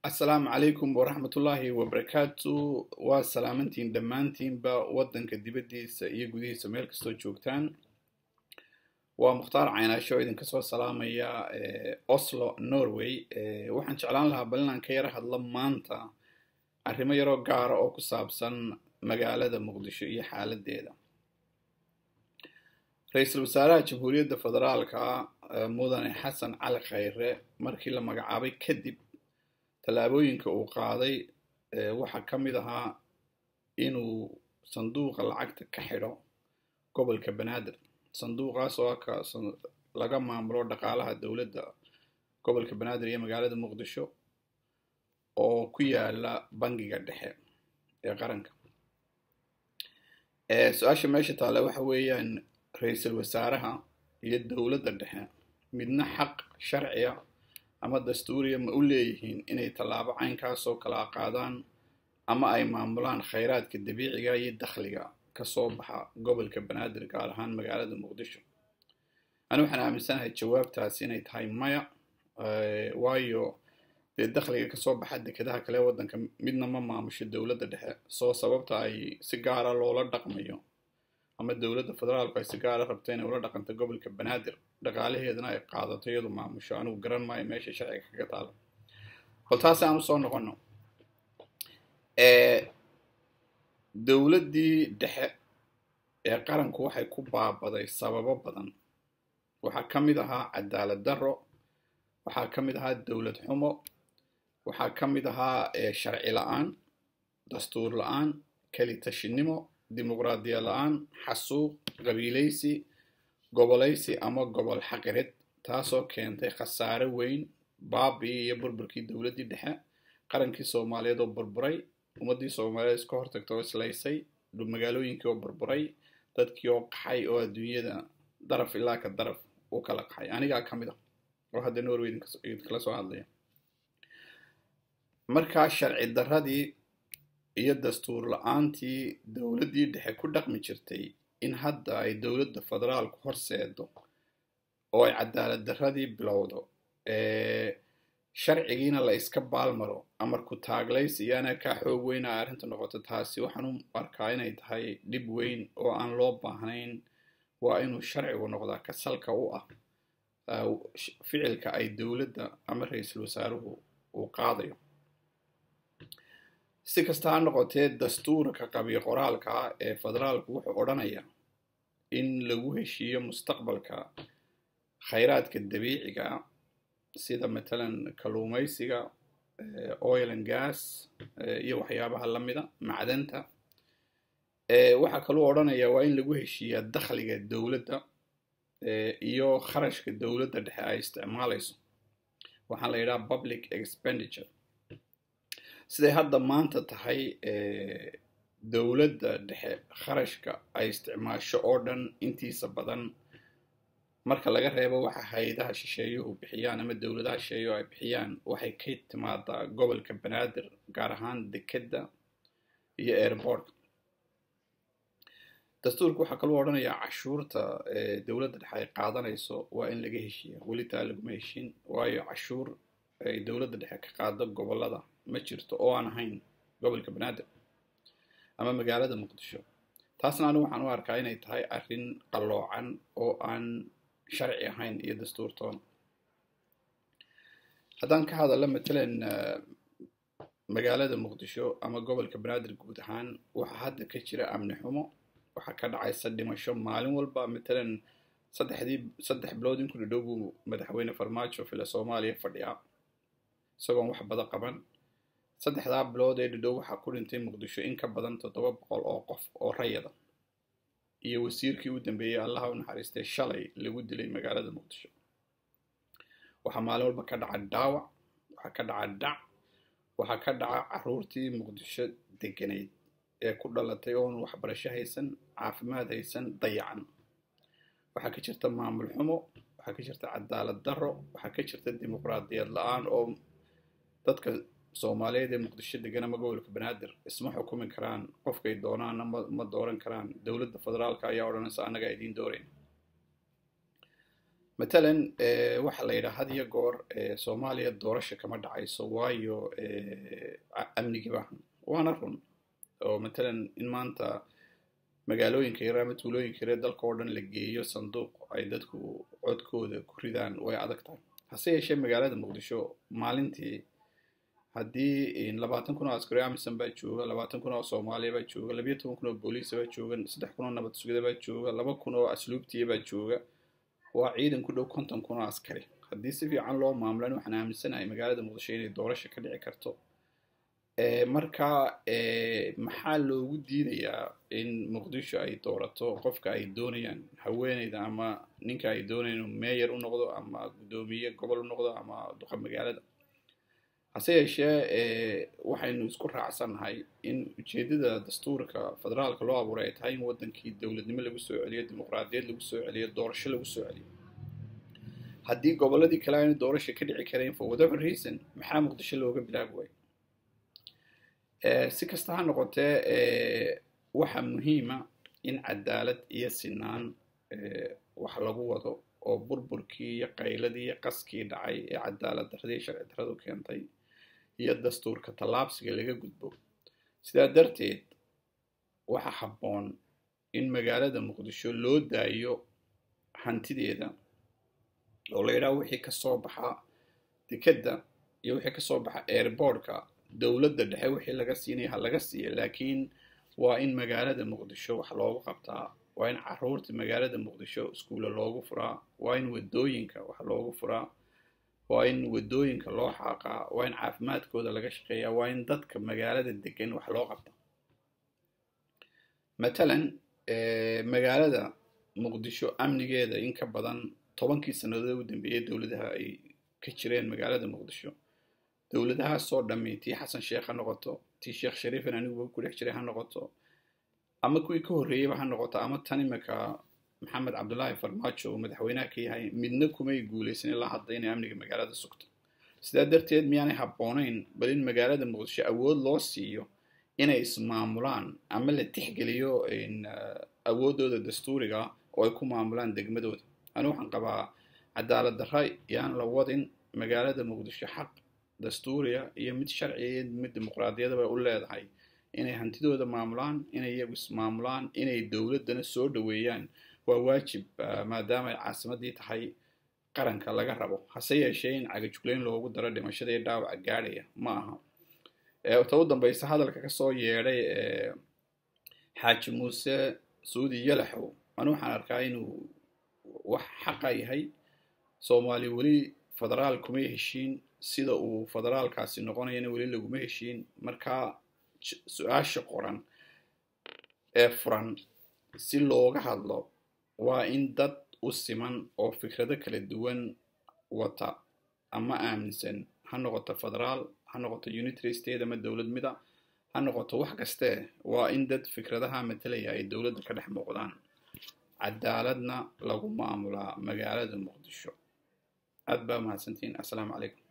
السلام عليكم ورحمة الله وبركاته وسلامتين دمانتين با ودن كدبديس يقوديس ميل كستو جوجتان ومختار عيناشو إذن كسو سلامية أوسلو نوروي وحن شعلان لها بلنا كيرا هدلا مانتا arrimo yaroo gaara oo ku saabsan magaalada muqdisho iyo xaaladeeda ra-iisul wasaaraha jamhuuriyadda federaalka mudane xasan cali khayre markii la magacaabay kadib tallaabooyinka uu qaaday waxaa ka mid ahaa inuu sanduuqa lacagta ka xidho gobolka banaadir sanduuqaas oo laga maamulo dhaqaalaha dowladda gobolka banaadir iyo magaalada muqdisho oo ku yaala bangiga dhexe ee qaranka su-aasha meesha taale waxa weeyaan ra-iisul wasaaraha iyo dowladda dhexe midna xaq sharciya ama dastuuriya ma u leeyihiin inay tallaabo caynkaasoo kala qaadaan ama ay maamulaan khayraadka dabiiciga iyo dakhliga kasoo baxa gobolka banaadir gaar ahaan magaalada muqdisho ani waxaan aaminsanahay jawaabtaasi inay tahay maya waayo dee dakhliga kasoo baxa dekedaha kale waddanka midna ma maamusho dowladda dhexe soo sababta ay si gaara loola dhaqmayo ama dowladda federaalku ay si gaara rabto inay ula dhaqanto gobolka banaadir dhaqaalaheedana ay qaadato iyadu maamusho anigu garan maayo meesha sharciga kaga taalo bal taasi aan usoo noqono dowladdii dhexe ee qaranku waxay ku baabaday sababo badan waxaa ka mid ahaa cadaalad darro waxaa ka mid ahaa dowlad xumo waxaa ka mid ahaa sharci la-aan dastuur la-aan keli tashinimo dimuqraadiya la-aan xasuuq qabiilaysi gobolaysi ama gobol xaqirid taasoo keentay khasaare weyn baabii iyo burburkii dowladdii dhexe qarankii soomaaliyeed oo burburay ummaddii soomaaliyeed iska hortagta oo islaysay magaalooyinkii oo burburay dadkii oo qaxay oo adduunyada daraf ilaa ka daraf u kala qaxay anigaa ka mid ah oo hadda norway idinkala soo hadlaya markaa sharci darradii iyo dastuur la-aantii dowladdii dhexe ku dhaqmi jirtay in hadda ay dowladda federaalku horseedo oo ay cadaalad darradii bilowdo sharcigiina la iska baalmaro amarku taaglays iyaana kaa xoog weyna ay arrinta noqoto taasi waxaan u arkaa inay tahay dhib weyn oo aan loo baahnayn waa inuu sharcigu noqdaa ka salka u ah ficilka ay dowladda ama ra-iisul wasaaruhu uu qaadayo si kasta ha noqotee dastuurka qabiyo qoraalka ee federaalku wuxuu odhanaya in lagu heshiiyo mustaqbalka khayraadka dabiiciga sida matalan kalluumaysiga oil and gas iyo waxyaabaha lamida macdanta waxaa kaloo odhanaya waa in lagu heshiiyaa dakhliga dowladda iyo kharashka dowladda dhexe ay isticmaalayso waxaan la yidhaha public expenditure siday hadda maanta tahay dowladda dhexe kharashka ay isticmaasho oo dhan intiisa badan marka laga reebo waxa hay-adaha shisheeyuhu bixiyaan ama dowladaha shisheeyuhu ay bixiyaan waxay ka timaadaa gobolka banaadir gaar ahaan dekedda iyo airportka dastuurku waxaa kaloo odhanayaa cashuurta dowladda dhexe ay qaadanayso waa in laga heshiiya weli taa laguma heshin waayo cashuur ay dowladda dhexe ka qaado gobolada ma jirto oo aan ahayn gobolka banaadir ama magaalada muqdisho taasna anigu waxaan u arkaa inay tahay arrin qalloocan oo aan sharci ahayn iyo dastuurtoona haddaan ka hadallo matalan magaalada muqdisho ama gobolka banaadir guud ahaan waxaa hadda ka jira amni xumo waxaa ka dhacaysa dhimasho maalin walba matalan saddex bilood in ku dhadhow buu madaxweyne farmaajo fila soomaaliya fadhiyaa isagoon wax bada qaban saddexdaa bilood ee dhadhow waxaa ku dhintay muqdisho in ka badan 700 oo qof oo rayada iyo wasiirkii u dambeeyay allaha u naxariistay shalay lagu dilay magaalada muqdisho waxaa maalin walba ka dhaca dhaawac waxaa ka dhaca dhac waxaa ka dhaca caruurtii muqdisho deganayd ee ku dhalatay oon waxbarasho haysan caafimaad haysan dayacan waxaa ka jirta maamul xumo waxaa ka jirta cadaalad darro waxaa ka jirta dimuqraadiyad la-aan oo dadka soomaaliyeed ee muqdisho degan ama gobolka banaadir isma xukumi karaan qofkay doonaana ma dooran karaan dowladda federaalka ayaa odhanaysa annagaa idiin doorayn مثلا waxa la yidhaha had iyo goor Soomaaliya doorasho kama dhacayso waayo amnigi baa waana run oo مثلا in maanta magaalooyinka yar ama tuulooyinka yar dalka oo dhan la geeyo sanduuq ay dadku codkooda ku ridaan way adag tahay hase yeeshee magaalada Muqdisho maalintii haddii 20,000 oo askari amisan baa jooga 20,000 oo Soomaaliya baa jooga 12,000 oo booliis baa jooga 3,000 oo nabad sugid baa jooga 2,000 oo asluubtii baa jooga waa ciidan ku dhow 50,000 oo askari haddii si fiican loo maamulan waxaan aaminsanahay magaalada Muqdisho inay doorasho ka dhici karto marka maxaa loogu diidayaa in Muqdisho ay doorato qofka ay doonayaan haweeneyda ama ninka ay doonayaan mayor u noqdo ama gudoomiye gobol u noqdo ama duqa magaalada hase yeeshee waxaynu isku raacsanahay in ujeedada dastuurka federaalka loo abuuray ay tahay in wadankii dowladnimo lagu soo celiyo dimuqraadiyad lagu soo celiyo doorasho lagu soo celiyo haddii goboladii kale aynu doorasho ka dhici karayn for whatever reason maxaa Muqdisho looga bilaabi waayay si kasta ha noqotee waxa muhiima in cadaalad iyo sinaan wax lagu wado oo burburkii iyo qayladii iyo qaskii dhacay ee cadaalad darradii sharci darradu keentay iyo dastuurka tallaabsiga laga gudbo sidaa darteed waxa habboon in magaalada Muqdisho loo daayo hantideeda oo la yiraahdo wixii ka soo baxa dekedda iyo wixii ka soo baxa airportka dawladda dhexe wixii laga siinay ha laga siiyo laakiin waa in magaalada Muqdisho wax loogu qabtaa waa in caruurta magaalada Muqdisho iskuulo loogu furaa waa in wadooyinka wax loogu furaa waa in wadooyinka loo xaqaa waa in caafimaadkooda laga shaqeeyaa waa in dadka magaalada degan wax loo qabtaa مثلا magaalada Muqdisho amnigeeda in ka badan 10 sanadood u dambeeyay dawladaha ay ka jireen magaalada Muqdisho dawladaha soo dhameeyay Xasan Sheekh ha noqoto tii Sheekh Shariif anigu ku dhex jiray ha noqoto ama kuwii ka horeeyay ha noqoto ama tan imika Maxamed Cabdullaahi Farmaajo oo madaxweynaha ka yahay midna kumay guuleysan ilaa hadda inay amniga magaalada sugto sidaa darteed miyaanay habboonayn bal in magaalada Muqdisho awood loo siiyo inay ismaamulaan ama la tixgeliyo in awoodooda dastuuriga oo ay ku maamulaan degmadooda anigu waxaan qabaa cadaalad darro yaan la wadin magaalada Muqdisho xaq dastuuriya iyo mid sharciya mid dimuqraadiyada bay u leedahay inay hantidooda maamulaan inay iyagu ismaamulaan inay dawladana soo dhaweeyaan waa waajib maadaama ay caasimadii tahay qaranka laga rabo hase yeeshee in cagajugleyn loogu daro dhimashada iyo dhaawaca gaadhaya ma aha ta u dambaysa hadalka ka soo yeedhay Xaaji Muuse Suudi Yalaxow anu waxaan arkaa inuu wax xaqa yahay Soomaali weli federaal kuma heshiin sida uu federaalkaasi noqonayna weli laguma heshiin marka su'aasha qoran ee furan si looga hadlo waa in dad u siman oo fikrado kala duwan wata ama aaminsan ha noqoto federaal ha noqoto unitary state ama dawlad mida ha noqoto wax kaste waa in dad fikradaha matalaya ay dawladda ka dhex muuqdaan cadaaladna lagu maamulaa magaalada Muqdisho aad baa mahadsantiin assalaamu calaykum